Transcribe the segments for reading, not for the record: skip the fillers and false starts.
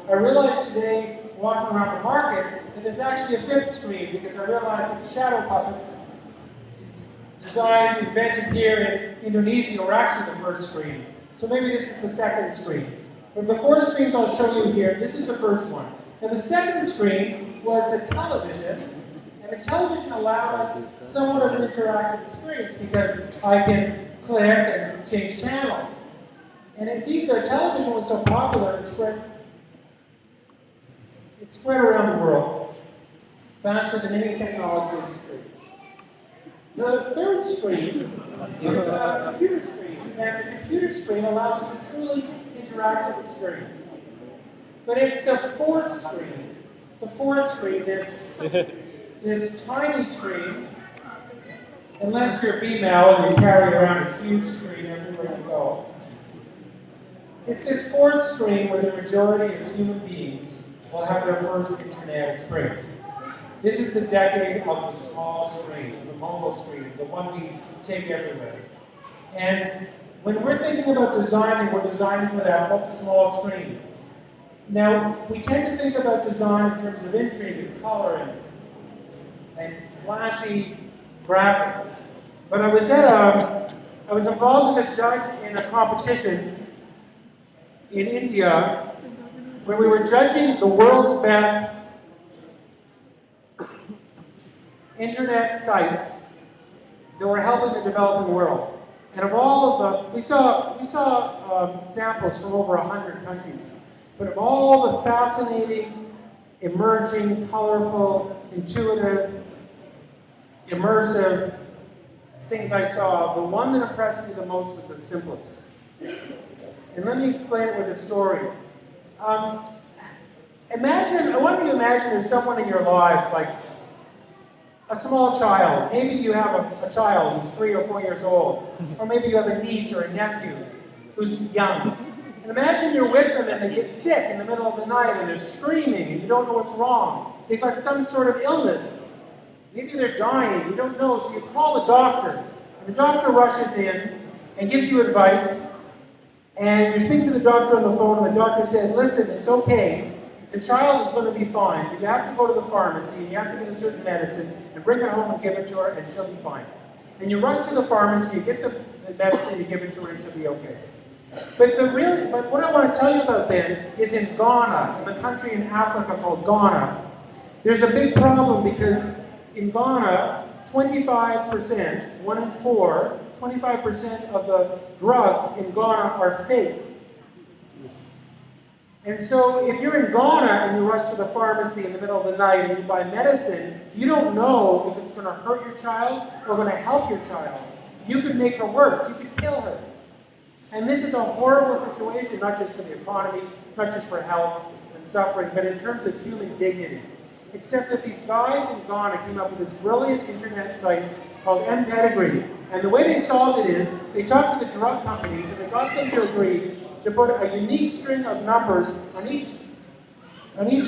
I realized today, walking around the market, that there's actually a fifth screen, because I realized that the shadow puppets designed, invented here in Indonesia were actually the first screen. So maybe this is the second screen. But the four screens I'll show you here, this is the first one. And the second screen was the television. And the television allows somewhat of an interactive experience because I can click and change channels. And indeed, the television was so popular, it spread around the world faster than any technology in history. The third screen is the computer screen, and the computer screen allows us a truly interactive experience. But it's the fourth screen. The fourth screen, this tiny screen, unless you're female and you carry around a huge screen everywhere you go. It's this fourth screen where the majority of human beings will have their first internet experience. This is the decade of the small screen, the mobile screen, the one we take everywhere. And when we're thinking about designing, we're designing for that small screen. Now, we tend to think about design in terms of intrigue and color and flashy graphics. But I was involved as a judge in a competition in India where we were judging the world's best internet sites that were helping the developing world. And of all of the, we saw examples from over 100 countries. But of all the fascinating, emerging, colorful, intuitive, immersive things I saw, the one that impressed me the most was the simplest. And let me explain it with a story. I want you to imagine there's someone in your lives, like a small child. Maybe you have a child who's 3 or 4 years old. Or maybe you have a niece or a nephew who's young. And imagine you're with them and they get sick in the middle of the night and they're screaming and you don't know what's wrong. They've got some sort of illness. Maybe they're dying, you don't know, so you call the doctor. And the doctor rushes in and gives you advice. And you speak to the doctor on the phone and the doctor says, listen, it's okay. The child is going to be fine, but you have to go to the pharmacy and you have to get a certain medicine and bring it home and give it to her and she'll be fine. And you rush to the pharmacy, you get the medicine, you give it to her and she'll be okay. But what I want to tell you about then is in Ghana, in the country in Africa called Ghana, there's a big problem because in Ghana, 25%, 1 in 4, 25% of the drugs in Ghana are fake. And so if you're in Ghana and you rush to the pharmacy in the middle of the night and you buy medicine, you don't know if it's going to hurt your child or going to help your child. You could make her worse. You could kill her. And this is a horrible situation, not just for the economy, not just for health and suffering, but in terms of human dignity. Except that these guys in Ghana came up with this brilliant internet site called Pedigree. And the way they solved it is, they talked to the drug companies and they got them to agree to put a unique string of numbers on each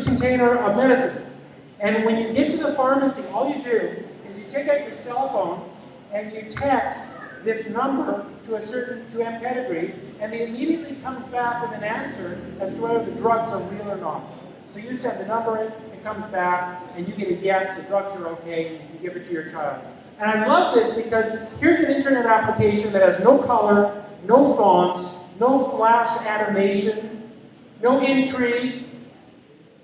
container of medicine. And when you get to the pharmacy, all you do is you take out your cell phone and you text this number to Pedigree, and it immediately comes back with an answer as to whether the drugs are real or not. So you send the number in, it comes back, and you get a yes, the drugs are okay, and you give it to your child. And I love this because here's an internet application that has no color, no fonts, no flash animation, no intrigue.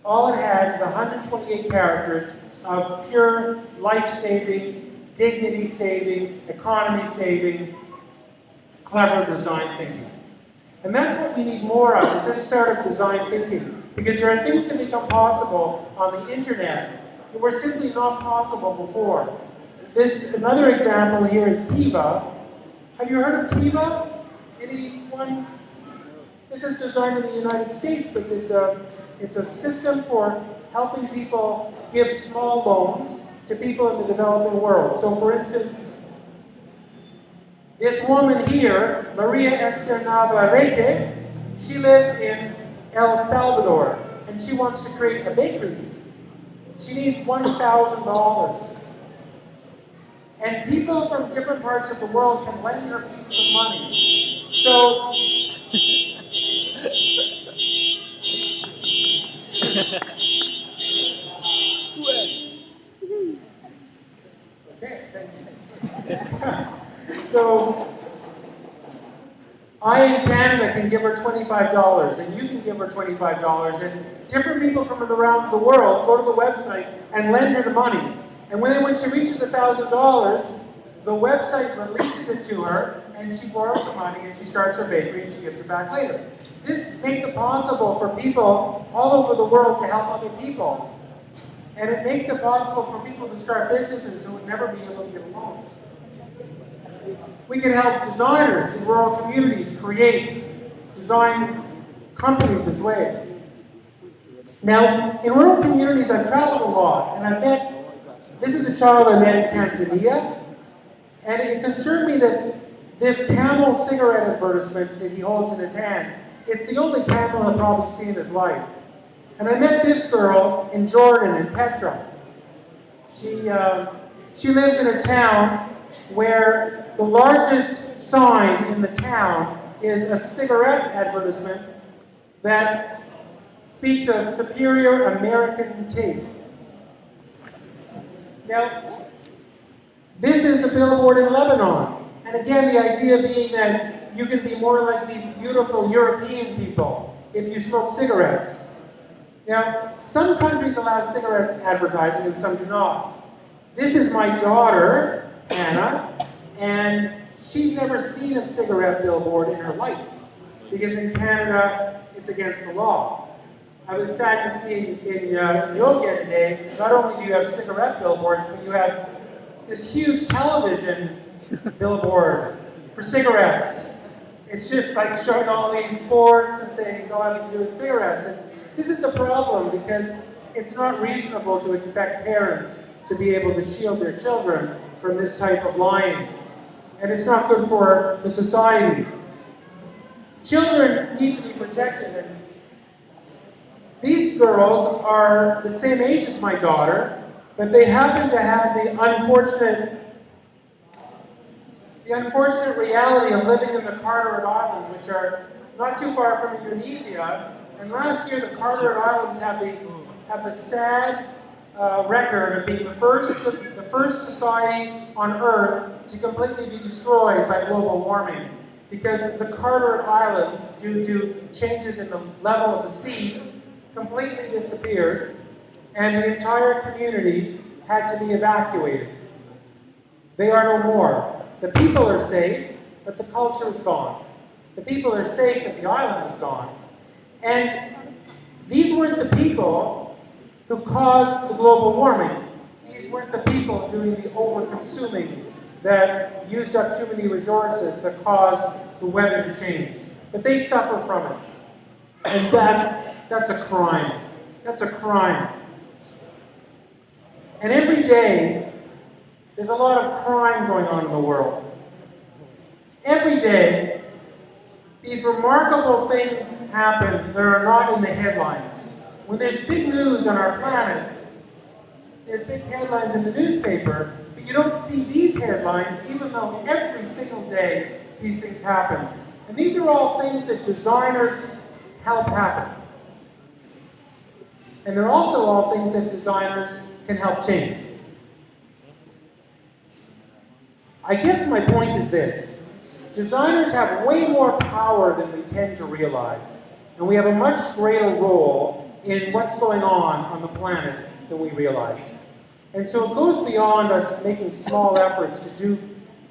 All it has is 128 characters of pure life-saving, dignity-saving, economy-saving, clever design thinking. And that's what we need more of, is this sort of design thinking. Because there are things that become possible on the internet that were simply not possible before. Another example here is Kiva. Have you heard of Kiva? Anyone? This is designed in the United States, but it's a system for helping people give small loans to people in the developing world. So for instance, this woman here, Maria Esther Navarrete, she lives in El Salvador, and she wants to create a bakery. She needs $1,000. And people from different parts of the world can lend her pieces of money. So Okay, thank you. So, I in Canada can give her $25, and you can give her $25, and different people from around the world go to the website and lend her the money. And when she reaches $1,000, the website releases it to her, and she borrows the money, and she starts her bakery, and she gives it back later. This makes it possible for people all over the world to help other people. And it makes it possible for people to start businesses who would never be able to get a loan. We can help designers in rural communities create, design companies this way. Now, in rural communities, I've traveled a lot, and this is a child I met in Tanzania, and it concerned me that this Camel cigarette advertisement that he holds in his hand, it's the only Camel he'll probably see in his life. And I met this girl in Jordan, in Petra. She lives in a town where the largest sign in the town is a cigarette advertisement that speaks of superior American taste. Now, this is a billboard in Lebanon. And again, the idea being that you can be more like these beautiful European people if you smoke cigarettes. Now, some countries allow cigarette advertising and some do not. This is my daughter, Anna, and she's never seen a cigarette billboard in her life because in Canada, it's against the law. I was sad to see in Yoga today, not only do you have cigarette billboards, but you have this huge television billboard for cigarettes. It's just like showing all these sports and things all having to do with cigarettes. And this is a problem because it's not reasonable to expect parents to be able to shield their children from this type of lying. And it's not good for the society. Children need to be protected. And these girls are the same age as my daughter, but they happen to have the unfortunate reality of living in the Carteret Islands, which are not too far from Indonesia. And last year, the Carteret Islands have the sad record of being the first society on Earth to completely be destroyed by global warming, because the Carteret Islands, due to changes in the level of the sea, completely disappeared, and the entire community had to be evacuated. They are no more. The people are safe, but the culture is gone. The people are safe, but the island is gone. And these weren't the people who caused the global warming. These weren't the people doing the over-consuming that used up too many resources that caused the weather to change. But they suffer from it. And that's a crime. That's a crime. And every day, there's a lot of crime going on in the world. Every day, these remarkable things happen that are not in the headlines. When there's big news on our planet, there's big headlines in the newspaper, but you don't see these headlines, even though every single day these things happen. And these are all things that designers help happen. And they're also all things that designers can help change. I guess my point is this. Designers have way more power than we tend to realize. And we have a much greater role in what's going on the planet than we realize. And so it goes beyond us making small efforts to do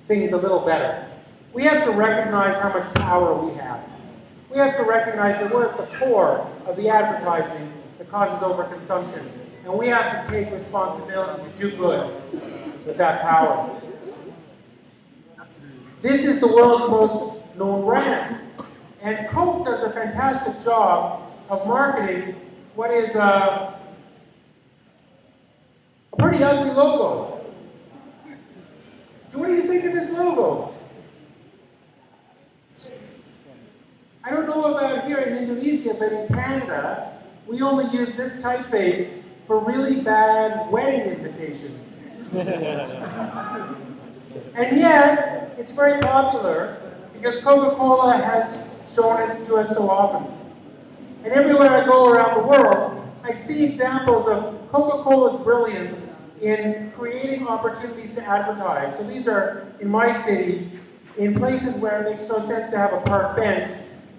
things a little better. We have to recognize how much power we have. We have to recognize that we're at the core of the advertising that causes overconsumption. And we have to take responsibility to do good with that power. This is the world's most known brand. And Coke does a fantastic job of marketing what is a pretty ugly logo. So what do you think of this logo? I don't know about here in Indonesia, but in Canada, we only use this typeface for really bad wedding invitations. And yet, it's very popular because Coca-Cola has shown it to us so often. And everywhere I go around the world, I see examples of Coca-Cola's brilliance in creating opportunities to advertise. So these are, in my city, in places where it makes no sense to have a park bench,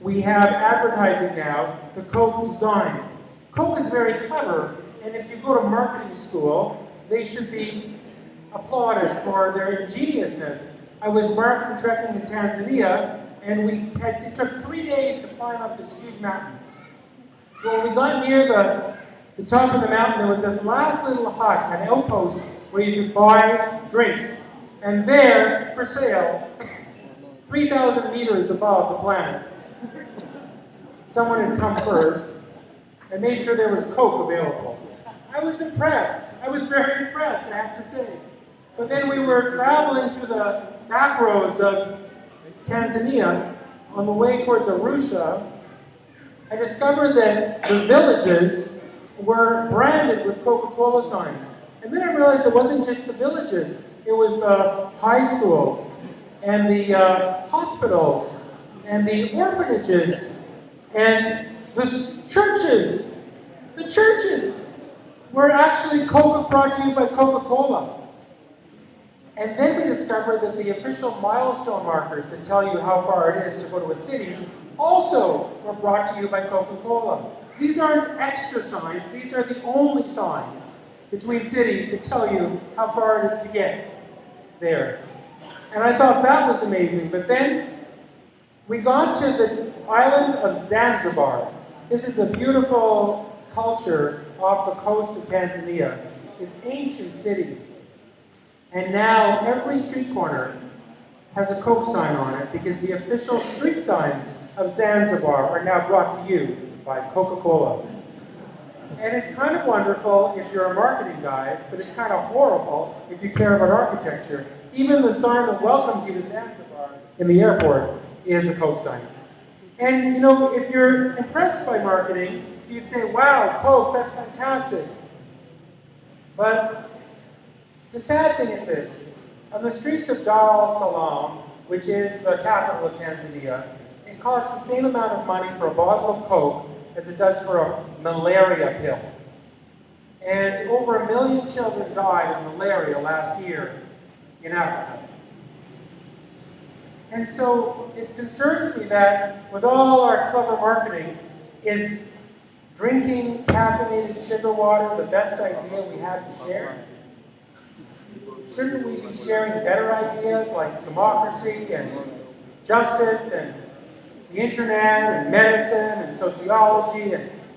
we have advertising now, the Coke designed. Coke is very clever, and if you go to marketing school, they should be applauded for their ingeniousness. I was marketing trekking in Tanzania, and it took 3 days to climb up this huge mountain. Well, when we got near the top of the mountain, there was this last little hut, an outpost, where you could buy drinks. And there, for sale, 3,000 meters above the planet, someone had come first and made sure there was Coke available. I was impressed. I was very impressed, I have to say. But then we were traveling through the back roads of Tanzania on the way towards Arusha. I discovered that the villages were branded with Coca-Cola signs. And then I realized it wasn't just the villages. It was the high schools, and the hospitals, and the orphanages, and the churches. The churches were actually brought to you by Coca-Cola. And then we discovered that the official milestone markers that tell you how far it is to go to a city also were brought to you by Coca-Cola. These aren't extra signs, these are the only signs between cities that tell you how far it is to get there. And I thought that was amazing, but then we got to the island of Zanzibar. This is a beautiful culture off the coast of Tanzania, this ancient city. And now every street corner has a Coke sign on it because the official street signs of Zanzibar are now brought to you by Coca-Cola. And it's kind of wonderful if you're a marketing guy, but it's kind of horrible if you care about architecture. Even the sign that welcomes you to Zanzibar in the airport is a Coke sign. And you know, if you're impressed by marketing, you'd say, wow, Coke, that's fantastic. But the sad thing is this. On the streets of Dar es Salaam, which is the capital of Tanzania, it costs the same amount of money for a bottle of Coke as it does for a malaria pill. And over 1 million children died of malaria last year in Africa. And so it concerns me that with all our clever marketing, is drinking caffeinated sugar water the best idea we have to share? Shouldn't we be sharing better ideas like democracy and justice and the internet and medicine and sociology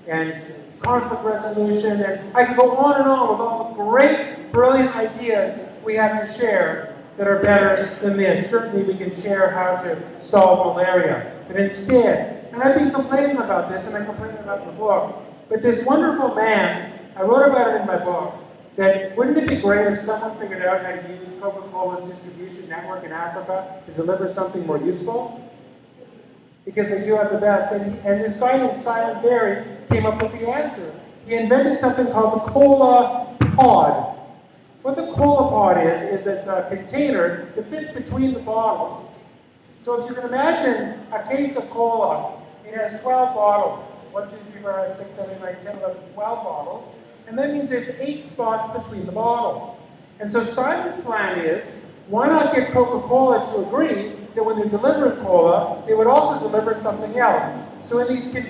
and conflict resolution? And I could go on and on with all the great, brilliant ideas we have to share that are better than this. Certainly we can share how to solve malaria. But instead, and I've been complaining about this, and I complained about it in the book, but this wonderful man, I wrote about it in my book, that wouldn't it be great if someone figured out how to use Coca-Cola's distribution network in Africa to deliver something more useful? Because they do have the best. And this guy named Simon Berry came up with the answer. He invented something called the cola pod. What the cola pod is it's a container that fits between the bottles. So if you can imagine a case of cola, it has 12 bottles. 1, 2, 3, 4, 5, 6, 7, 8, 9, 10, 11, 12 bottles. And that means there's 8 spots between the bottles. And so Simon's plan is, why not get Coca-Cola to agree that when they're delivering cola, they would also deliver something else. So in these containers,